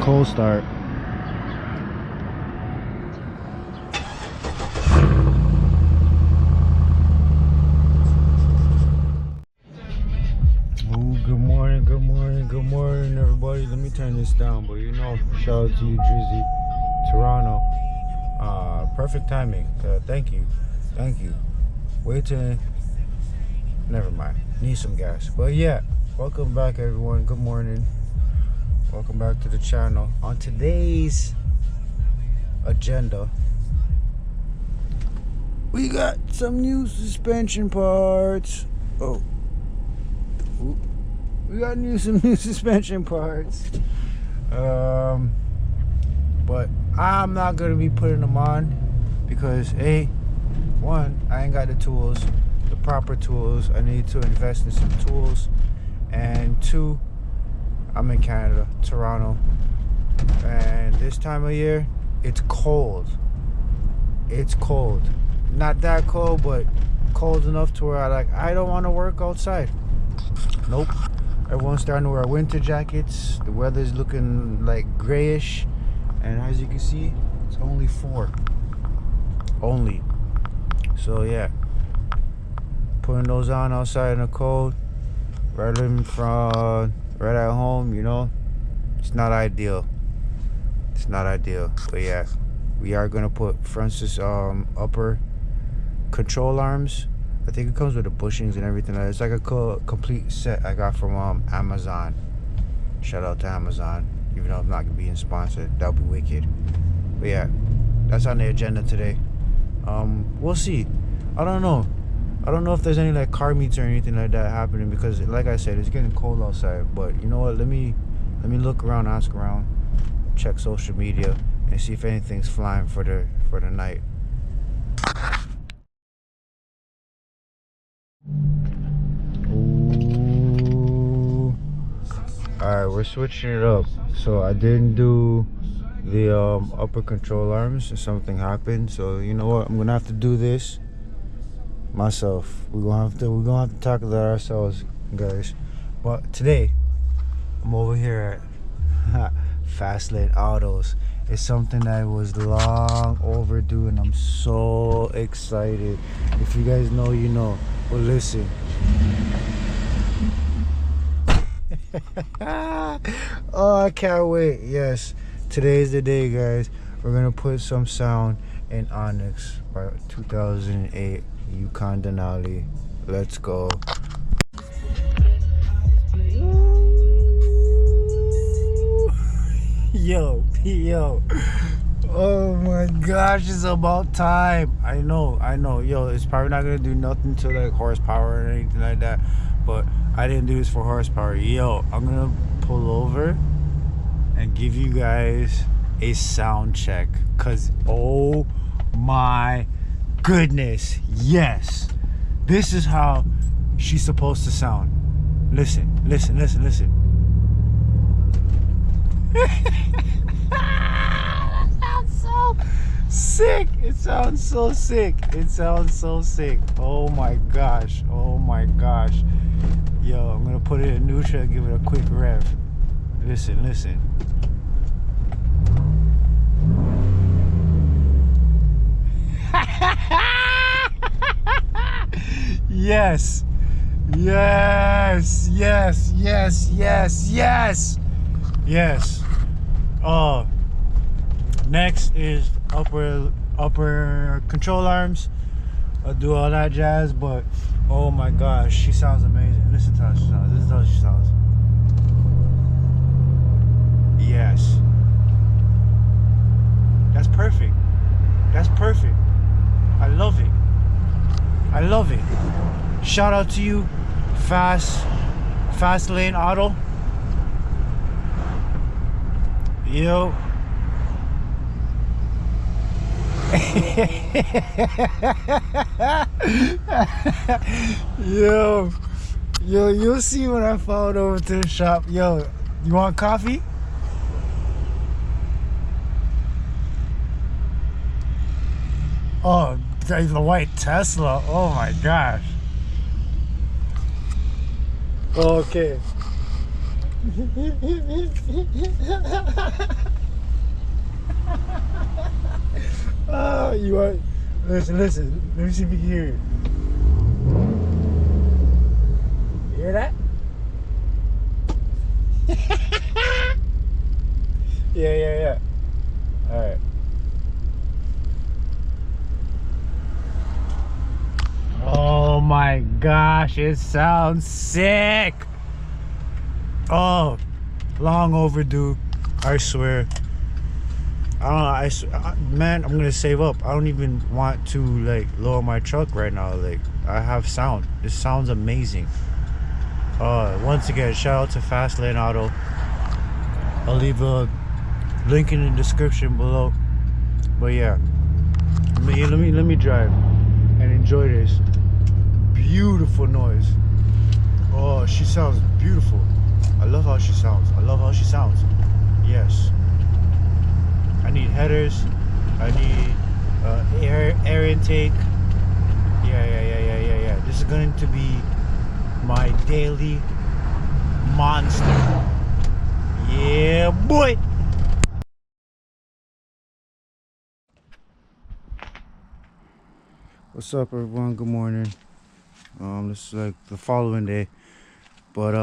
cold start. Oh, good morning, good morning, good morning, everybody. Let me turn this down, but you know, shout out to you, Drizzy, Toronto. Perfect timing. Thank you. Wait till, never mind. Need some gas. But yeah, welcome back, everyone. Good morning. Welcome back to the channel. On today's agenda, we got some new suspension parts. Oh, ooh. We got some new suspension parts. But I'm not gonna be putting them on because one, I ain't got the tools, the proper tools. I need to invest in some tools, and two, I'm in Canada, Toronto, and this time of year, it's cold. It's cold. Not that cold, but cold enough to where I don't want to work outside. Nope. Everyone's starting to wear winter jackets. The weather's looking like grayish, and as you can see, it's only 4. Only. So yeah, putting those on outside in the cold, rather than from right at home, you know, it's not ideal. It's not ideal. But yeah, we are gonna put Francis upper control arms. I think it comes with the bushings and everything. It's like a complete set I got from Amazon. Shout out to Amazon, even though I'm not being sponsored. That would be wicked. But yeah, that's on the agenda today. We'll see. I don't know if there's any like car meets or anything like that happening, because like I said, it's getting cold outside. But you know what, let me look around, ask around, check social media, and see if anything's flying for the night. Ooh. Alright, we're switching it up. So I didn't do the upper control arms. Something happened, so you know what, I'm gonna have to do this myself. We're gonna have to tackle that ourselves, guys. But today I'm over here at Fastlane Autos. It's something that was long overdue, and I'm so excited. If you guys know, you know. But listen. Oh, I can't wait. Yes, today's the day, guys. We're gonna put some sound in Onyx by 2008 Yukon Denali. Let's go. Yo. Oh my gosh, it's about time. I know. Yo, it's probably not gonna do nothing to like horsepower or anything like that, but I didn't do this for horsepower. Yo, I'm gonna pull over and give you guys a sound check, cause oh my goodness, yes, this is how she's supposed to sound. Listen. It sounds so sick. Oh my gosh. Yo, I'm gonna put it in neutral and give it a quick rev. Listen. Yes. Next is upper control arms. I'll do all that jazz, but oh my gosh, she sounds amazing. Listen to how she sounds. This is how she sounds. Yes. That's perfect. I love it. Shout out to you, Fastlane Auto. Yo. Yo, you'll see when I followed over to the shop. Yo, you want coffee? Oh, the white Tesla. Oh my gosh. Okay. Oh, you are. Listen. Let me see if you can hear it. You hear that? Yeah. All right. Oh my gosh, it sounds sick. Oh, long overdue. I swear. I don't know. Man, I'm gonna save up. I don't even want to like lower my truck right now. Like I have sound. This sounds amazing. Once again, shout out to Fastlane Auto. I'll leave a link in the description below. But yeah, let me drive and enjoy this beautiful noise. Oh, she sounds beautiful. I love how she sounds. Yes. I need headers. I need air intake. Yeah. This is going to be my daily monster. Yeah, boy. What's up, everyone? Good morning. This is like the following day, but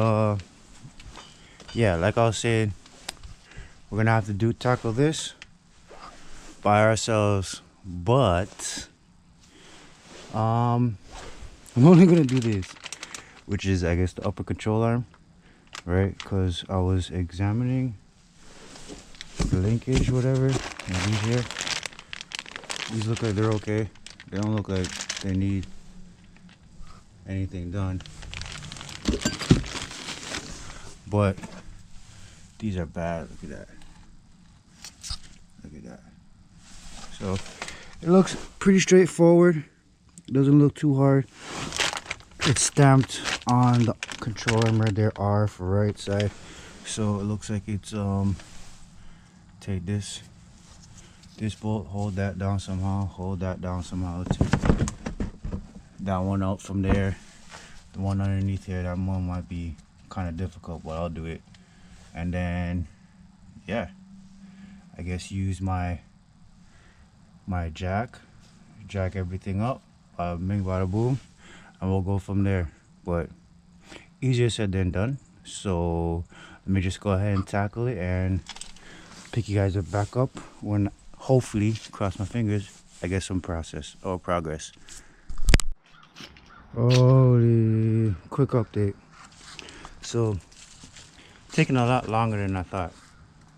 yeah, like I was saying, we're gonna have to tackle this by ourselves, but I'm only gonna do this, which is I guess the upper control arm, right? Because I was examining the linkage, whatever, and these look like they're okay. They don't look like they need anything done, but these are bad. Look at that. So it looks pretty straightforward. It doesn't look too hard. It's stamped on the control arm right there, R for right side. So it looks like it's take this bolt, hold that down somehow, take that one out from there. The one underneath here, that one might be kind of difficult, but I'll do it. And then yeah, I guess use my jack everything up, bing bada boom, and we'll go from there. But easier said than done, so let me just go ahead and tackle it and pick you guys back up when hopefully, cross my fingers, I get some progress. Holy quick update. So taking a lot longer than I thought,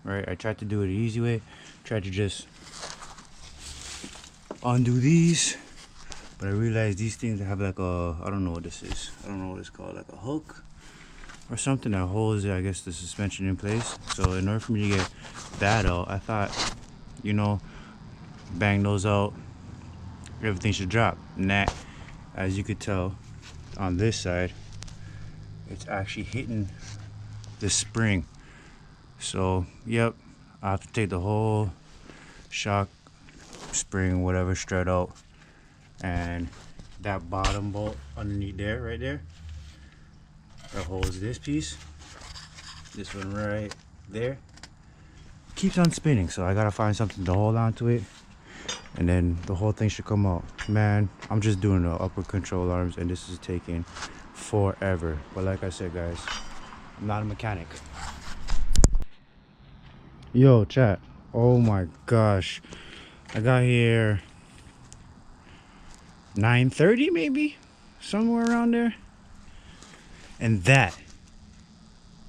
right? I tried to do it the easy way, tried to just undo these, but I realized these things have like a, I don't know what this is, I don't know what it's called, like a hook or something that holds, I guess, the suspension in place. So in order for me to get that out, I thought, you know, bang those out, everything should drop. And that, as you could tell on this side, it's actually hitting the spring. So yep, I have to take the whole shock spring, whatever, straight out, and that bottom bolt underneath there, right there, that holds this piece, this one right there, keeps on spinning. So I gotta find something to hold on to it, and then the whole thing should come out. Man, I'm just doing the upper control arms, and this is taking forever. But like I said, guys, I'm not a mechanic. Yo, chat. Oh my gosh, I got here 9:30 maybe, somewhere around there, and that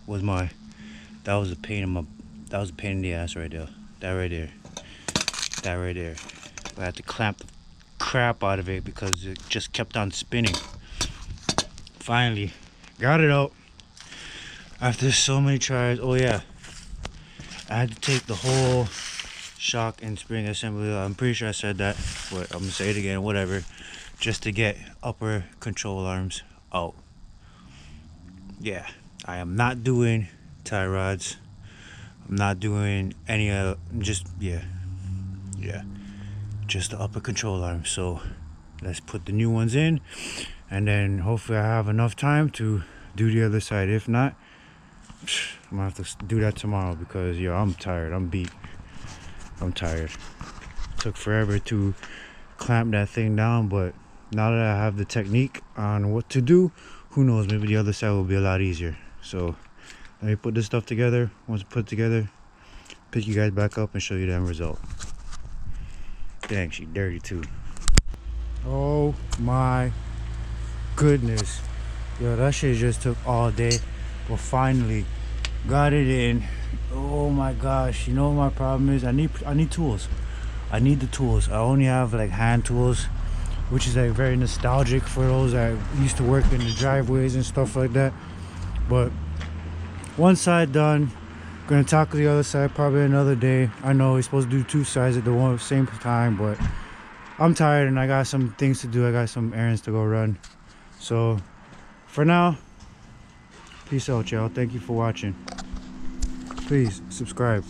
was a pain in the ass right there. That right there. I had to clamp the crap out of it because it just kept on spinning. Finally got it out after so many tries. Oh yeah, I had to take the whole shock and spring assembly. I'm pretty sure I said that, but I'm gonna say it again, whatever, just to get upper control arms out. Yeah, I am not doing tie rods. I'm not doing any just the upper control arms. So let's put the new ones in, and then hopefully I have enough time to do the other side. If not, I'm gonna have to do that tomorrow because yo, I'm tired. I'm beat. I'm tired. Took forever to clamp that thing down, but now that I have the technique on what to do, who knows, maybe the other side will be a lot easier. So let me put this stuff together. Once it's put together, pick you guys back up and show you the end result. Dang, she dirty too. Oh my goodness. Yo, that shit just took all day, but finally got it in. Oh my gosh, you know what my problem is? I need tools. I need the tools. I only have like hand tools, which is like very nostalgic for those that used to work in the driveways and stuff like that. But one side done, gonna tackle the other side probably another day. I know we're supposed to do two sides at the same time, but I'm tired and I got some things to do. I got some errands to go run. So for now, peace out, y'all. Thank you for watching. Please subscribe.